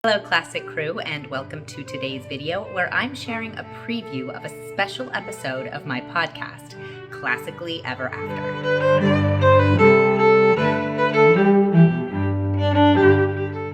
Hello Classic Crew, and welcome to today's video where I'm sharing a preview of a special episode of my podcast, Classically Ever After.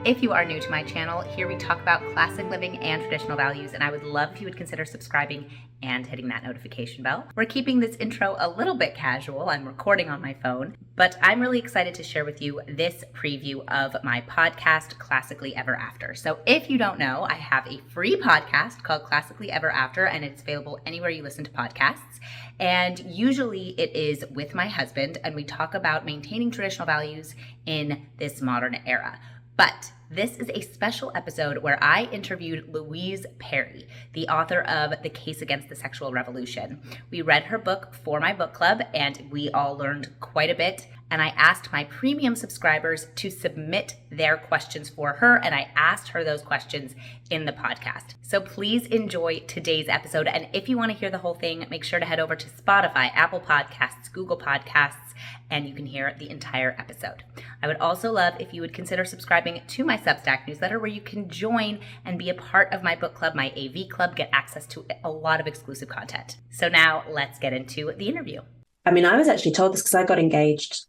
If you are new to my channel, here we talk about classic living and traditional values, and I would love if you would consider subscribing and hitting that notification bell. We're keeping this intro a little bit casual. I'm recording on my phone, but I'm really excited to share with you this preview of my podcast, Classically Ever After. So if you don't know, I have a free podcast called Classically Ever After, and it's available anywhere you listen to podcasts. And usually it is with my husband, and we talk about maintaining traditional values in this modern era. But this is a special episode where I interviewed Louise Perry, the author of The Case Against the Sexual Revolution. We read her book for my book club, and we all learned quite a bit. And I asked my premium subscribers to submit their questions for her, and I asked her those questions in the podcast. So please enjoy today's episode. And if you want to hear the whole thing, make sure to head over to Spotify, Apple Podcasts, Google Podcasts, and you can hear the entire episode. I would also love if you would consider subscribing to my Substack newsletter, where you can join and be a part of my book club, my AV club, get access to a lot of exclusive content. So now let's get into the interview. I mean, I was actually told this because I got engaged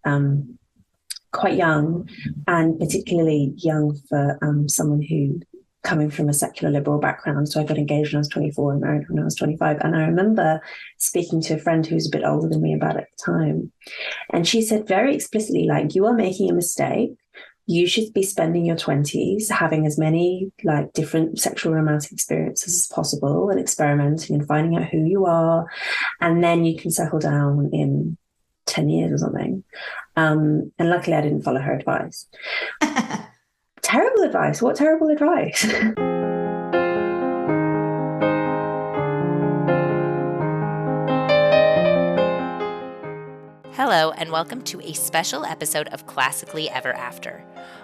quite young, and particularly young for someone who coming from a secular liberal background. So I got engaged when I was 24 and married when I was 25. And I remember speaking to a friend who was a bit older than me about it at the time. And she said very explicitly, like, you are making a mistake. You should be spending your 20s having as many like different sexual romantic experiences as possible and experimenting and finding out who you are. And then you can settle down in 10 years or something. And luckily I didn't follow her advice. Terrible advice. What terrible advice? Hello, and welcome to a special episode of Classically Ever After.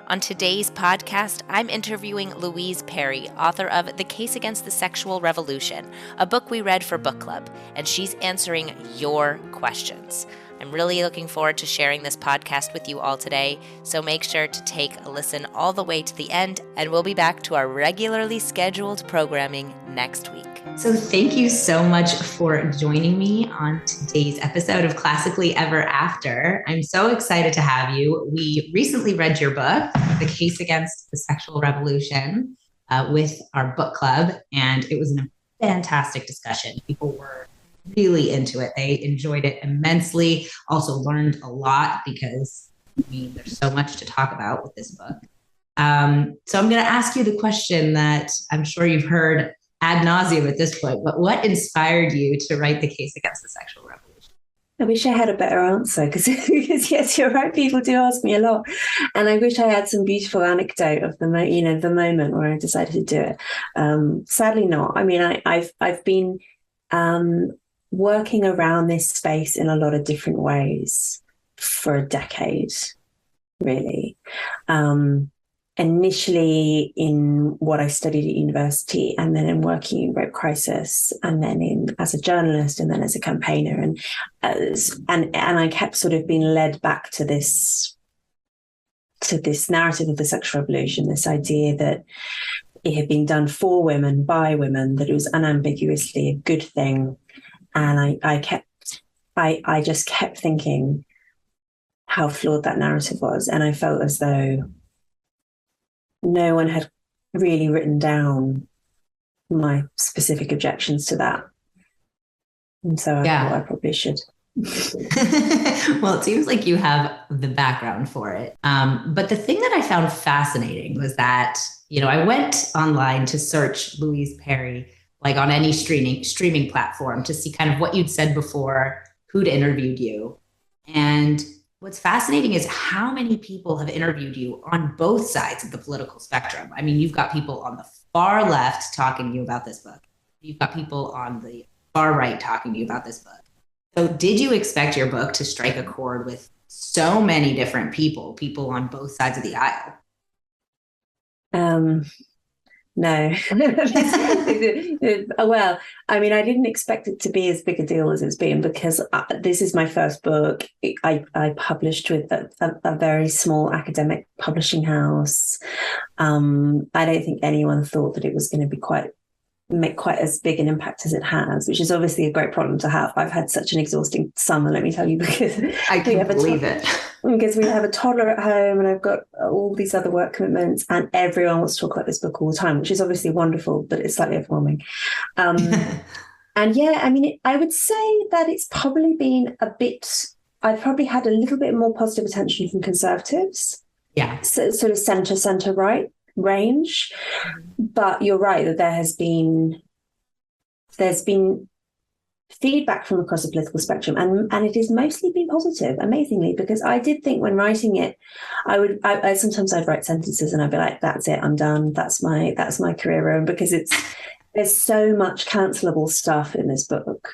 On today's podcast, I'm interviewing Louise Perry, author of The Case Against the Sexual Revolution, a book we read for book club, and she's answering your questions. I'm really looking forward to sharing this podcast with you all today, so make sure to take a listen all the way to the end, and we'll be back to our regularly scheduled programming next week. So thank you so much for joining me on today's episode of Classically Ever After. I'm so excited to have you. We recently read your book, The Case Against the Sexual Revolution, with our book club, and it was a fantastic discussion. People were really into it. They enjoyed it immensely, also learned a lot because, there's so much to talk about with this book. So I'm going to ask you the question that I'm sure you've heard ad nauseum at this point, but what inspired you to write The Case Against the Sexual Revolution? I wish I had a better answer because yes, you're right. People do ask me a lot, and I wish I had some beautiful anecdote of the moment where I decided to do it. Sadly, not. I mean, I've been working around this space in a lot of different ways for a decade, really. Initially in what I studied at university, and then in working in rape crisis, and then as a journalist, and then as a campaigner, and I kept sort of being led back to this narrative of the sexual revolution, this idea that it had been done for women, by women, that it was unambiguously a good thing. And I just kept thinking how flawed that narrative was. And I felt as though no one had really written down my specific objections to that. And so I thought I probably should. Well, it seems like you have the background for it. But the thing that I found fascinating was that, I went online to search Louise Perry, like on any streaming platform, to see kind of what you'd said before, who'd interviewed you. And what's fascinating is how many people have interviewed you on both sides of the political spectrum. I mean, you've got people on the far left talking to you about this book. You've got people on the far right talking to you about this book. So did you expect your book to strike a chord with so many different people on both sides of the aisle? No. Well, I mean, I didn't expect it to be as big a deal as it's been because this is my first book. I published with a very small academic publishing house. I don't think anyone thought that it was going to be make quite as big an impact as it has, which is obviously a great problem to have. I've had such an exhausting summer, let me tell you, because I can believe it. Because we have a toddler at home and I've got all these other work commitments and everyone wants to talk about this book all the time, which is obviously wonderful, but it's slightly overwhelming. And yeah, I mean, I would say that it's probably been I've probably had a little bit more positive attention from conservatives. Yeah. So, sort of centre right range. But you're right that there's been feedback from across the political spectrum, and it has mostly been positive, amazingly, because I did think when writing it, I sometimes I'd write sentences and I'd be like, that's it, I'm done, that's my career ruin, because there's so much cancelable stuff in this book.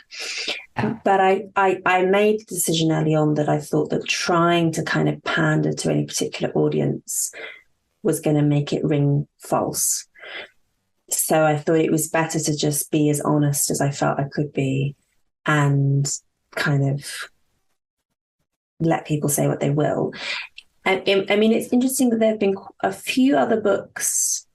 But I made the decision early on that I thought that trying to kind of pander to any particular audience was going to make it ring false. So I thought it was better to just be as honest as I felt I could be and kind of let people say what they will. I mean, it's interesting that there have been a few other books.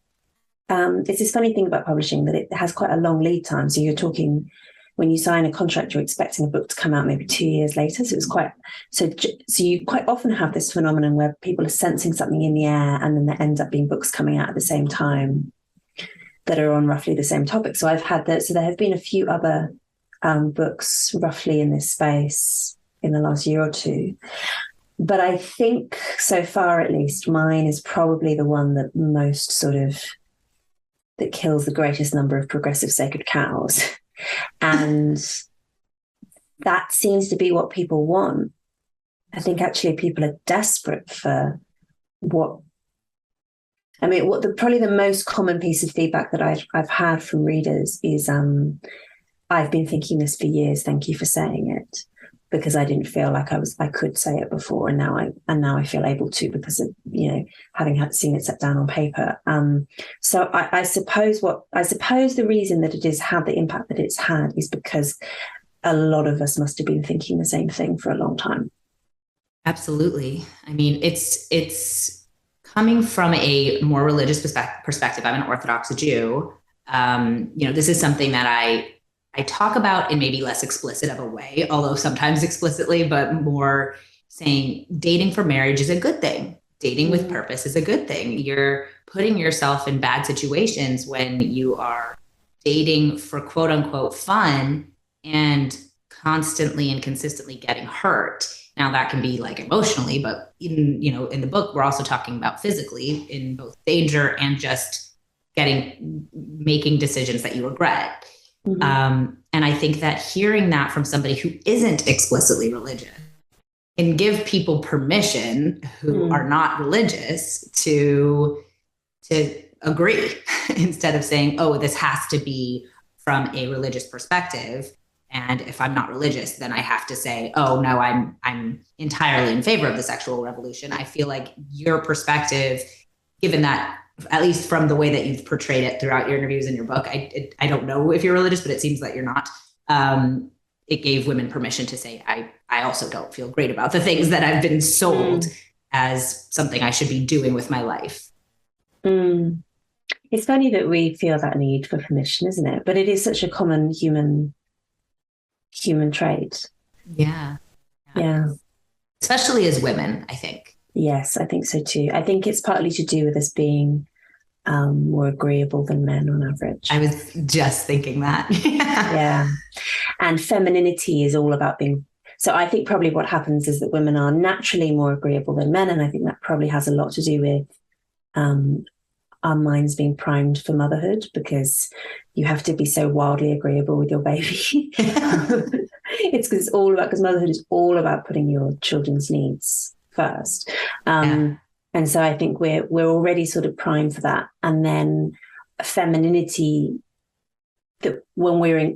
It's this funny thing about publishing that it has quite a long lead time. So you're talking, when you sign a contract, you're expecting a book to come out maybe 2 years later. So so you quite often have this phenomenon where people are sensing something in the air and then there ends up being books coming out at the same time that are on roughly the same topic. So there have been a few other books roughly in this space in the last year or two. But I think so far, at least, mine is probably the one that that kills the greatest number of progressive sacred cows. And that seems to be what people want. I think actually people are desperate for probably the most common piece of feedback that I've had from readers is, I've been thinking this for years. Thank you for saying it, because I didn't feel like I could say it before, and now I feel able to because of having seen it set down on paper. So I suppose the reason that it has had the impact that it's had is because a lot of us must have been thinking the same thing for a long time. Absolutely. I mean, it's coming from a more religious perspective. I'm an Orthodox Jew. This is something that I talk about in maybe less explicit of a way, although sometimes explicitly, but more saying dating for marriage is a good thing. Dating with purpose is a good thing. You're putting yourself in bad situations when you are dating for quote unquote fun and constantly and consistently getting hurt. Now that can be like emotionally, but in the book, we're also talking about physically in both danger and just making decisions that you regret. And I think that hearing that from somebody who isn't explicitly religious can give people permission who are not religious to agree instead of saying, oh, this has to be from a religious perspective. And if I'm not religious, then I have to say, oh, no, I'm entirely in favor of the sexual revolution. I feel like your perspective, given that, at least from the way that you've portrayed it throughout your interviews in your book, I don't know if you're religious, but it seems that you're not. It gave women permission to say, I also don't feel great about the things that I've been sold as something I should be doing with my life. It's funny that we feel that need for permission, isn't it? But it is such a common human trait. Yeah. Especially as women, I think. Yes, I think so too. I think it's partly to do with us being more agreeable than men on average. I was just thinking that. Yeah. And femininity is all about being. So I think probably what happens is that women are naturally more agreeable than men. And I think that probably has a lot to do with our minds being primed for motherhood, because you have to be so wildly agreeable with your baby. Because motherhood is all about putting your children's needs first. And so I think we're already sort of primed for that. And then femininity, that when we're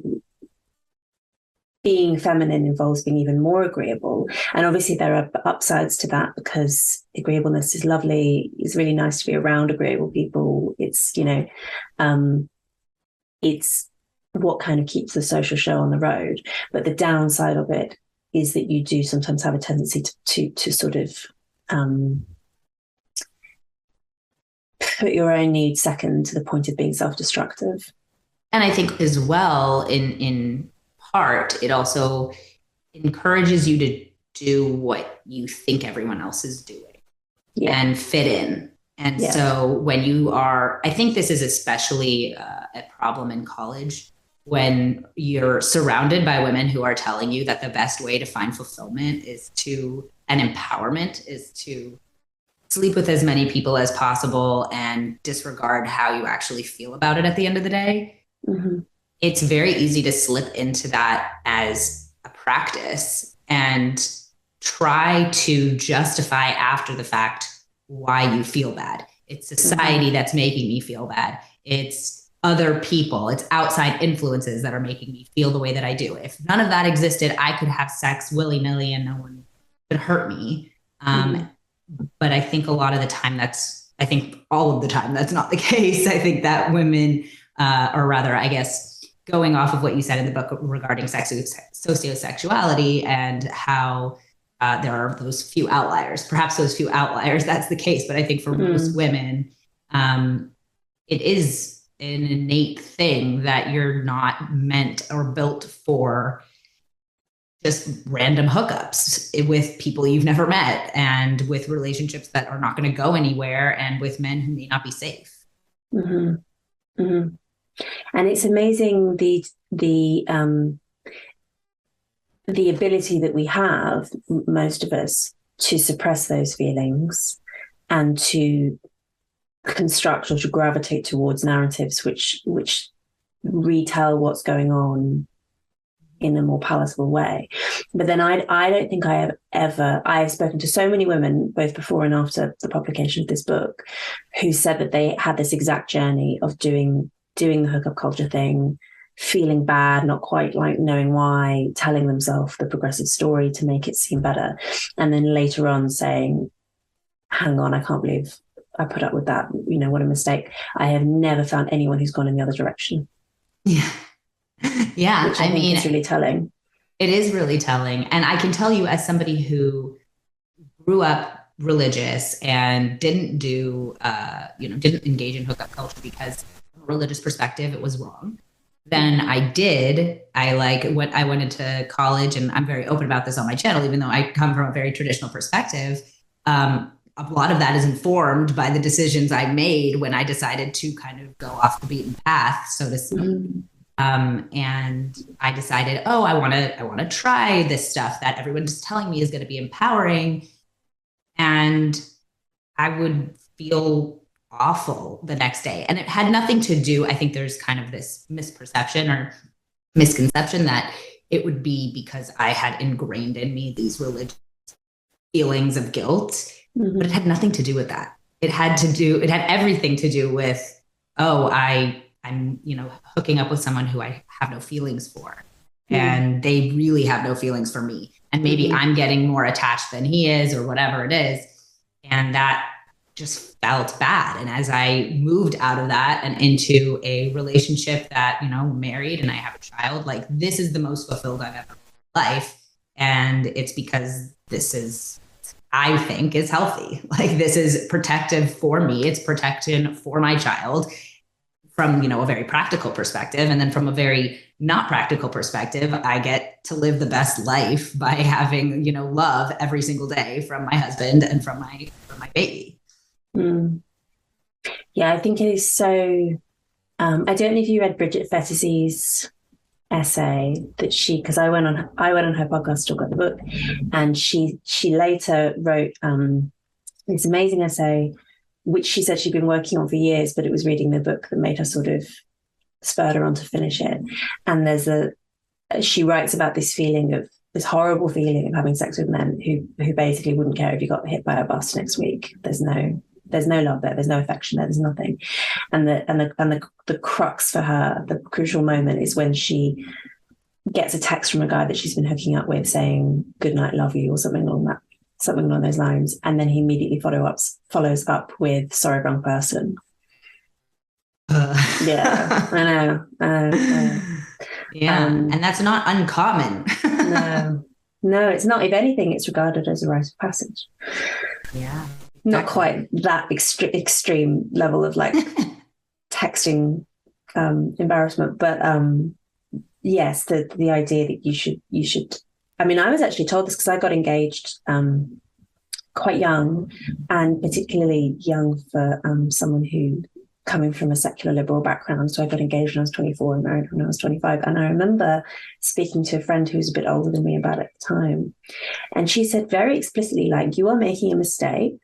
being feminine involves being even more agreeable. And obviously there are upsides to that, because agreeableness is lovely. It's really nice to be around agreeable people. It's, it's what kind of keeps the social show on the road. But the downside of it is that you do sometimes have a tendency to sort of put your own needs second, to the point of being self-destructive. And I think as well, in part, it also encourages you to do what you think everyone else is doing and fit in. And so when you are, I think this is especially a problem in college, when you're surrounded by women who are telling you that the best way to find fulfillment and empowerment is to sleep with as many people as possible and disregard how you actually feel about it at the end of the day. Mm-hmm. It's very easy to slip into that as a practice and try to justify after the fact why you feel bad. It's society that's making me feel bad. It's other people, it's outside influences that are making me feel the way that I do. If none of that existed, I could have sex willy-nilly and no one could hurt me. But I think a lot of the time I think all of the time that's not the case. I think that women, or rather, I guess, going off of what you said in the book regarding sociosexuality and how there are those few outliers, perhaps those few outliers, that's the case. But I think for most women, it is an innate thing that you're not meant or built for just random hookups with people you've never met, and with relationships that are not going to go anywhere, and with men who may not be safe. Mm-hmm. Mm-hmm. And it's amazing the ability that we have, most of us, to suppress those feelings and to construct or to gravitate towards narratives which retell what's going on in a more palatable way. But then I don't think I have spoken to so many women, both before and after the publication of this book, who said that they had this exact journey of doing the hookup culture thing, feeling bad, not quite like knowing why, telling themselves the progressive story to make it seem better, and then later on saying, hang on, I can't believe I put up with that, what a mistake. I have never found anyone who's gone in the other direction. Yeah, which I mean, it's really telling. It is really telling. And I can tell you, as somebody who grew up religious and didn't didn't engage in hookup culture because from a religious perspective, it was wrong. Then I went into college, and I'm very open about this on my channel, even though I come from a very traditional perspective. A lot of that is informed by the decisions I made when I decided to kind of go off the beaten path, so to speak. And I decided, I want to try this stuff that everyone's telling me is going to be empowering. And I would feel awful the next day. And it had nothing to do, I think there's kind of this misperception or misconception that it would be because I had ingrained in me these religious feelings of guilt, but it had nothing to do with that. It had everything to do with, I'm, hooking up with someone who I have no feelings for, and they really have no feelings for me. And maybe I'm getting more attached than he is, or whatever it is. And that just felt bad. And as I moved out of that and into a relationship that, married, and I have a child, like, this is the most fulfilled I've ever been in life. And it's because this is, I think, is healthy. Like, this is protective for me. It's protection for my child from, a very practical perspective. And then from a very not practical perspective, I get to live the best life by having, love every single day from my husband and from my baby. Yeah, I think it is so. I don't know if you read Bridget Fetisey's essay that because I went on her podcast to talk about the book, and she later wrote this amazing essay, which she said she'd been working on for years, but it was reading the book that made her sort of spurred her on to finish it. And she writes about this horrible feeling of having sex with men who basically wouldn't care if you got hit by a bus next week. There's no love there. There's no affection there. There's nothing. And the crux for her, the crucial moment, is when she gets a text from a guy that she's been hooking up with saying "good night, love you" or something along those lines, and then he immediately follows up with "sorry, wrong person." Yeah, I know. Yeah, and that's not uncommon. No, it's not. If anything, it's regarded as a rite of passage. Yeah, not quite that extreme level of like texting embarrassment, but yes, the idea that you should. I mean, I was actually told this because I got engaged quite young, and particularly young for someone who coming from a secular liberal background. So I got engaged when I was 24 and married when I was 25. And I remember speaking to a friend who was a bit older than me about it at the time. And she said very explicitly, like, you are making a mistake.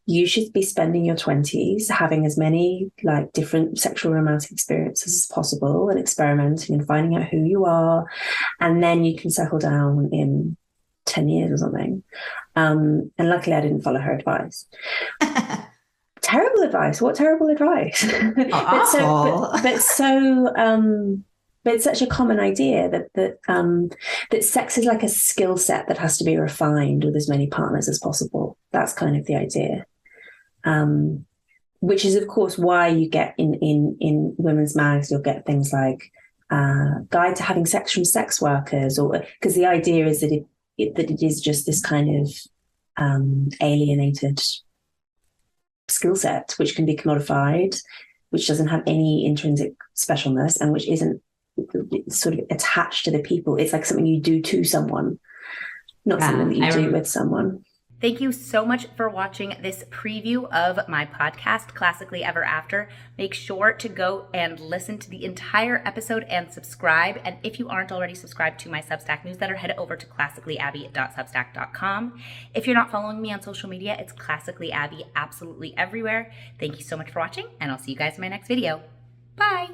You should be spending your 20s having as many like different sexual romantic experiences as possible and experimenting and finding out who you are. And then you can settle down in 10 years or something. And luckily I didn't follow her advice. Terrible advice. What terrible advice. Awful. But it's such a common idea that sex is like a skill set that has to be refined with as many partners as possible. That's kind of the idea. Which is, of course, why you get in women's mags, you'll get things like Guide to Having Sex from Sex Workers, or because the idea is that it is just this kind of alienated skill set, which can be commodified, which doesn't have any intrinsic specialness, and which isn't sort of attached to the people. It's like something you do to someone, not something that you do with someone. Thank you so much for watching this preview of my podcast, Classically Ever After. Make sure to go and listen to the entire episode and subscribe. And if you aren't already subscribed to my Substack newsletter, head over to classicallyabby.substack.com. If you're not following me on social media, it's Classically Abby absolutely everywhere. Thank you so much for watching, and I'll see you guys in my next video. Bye!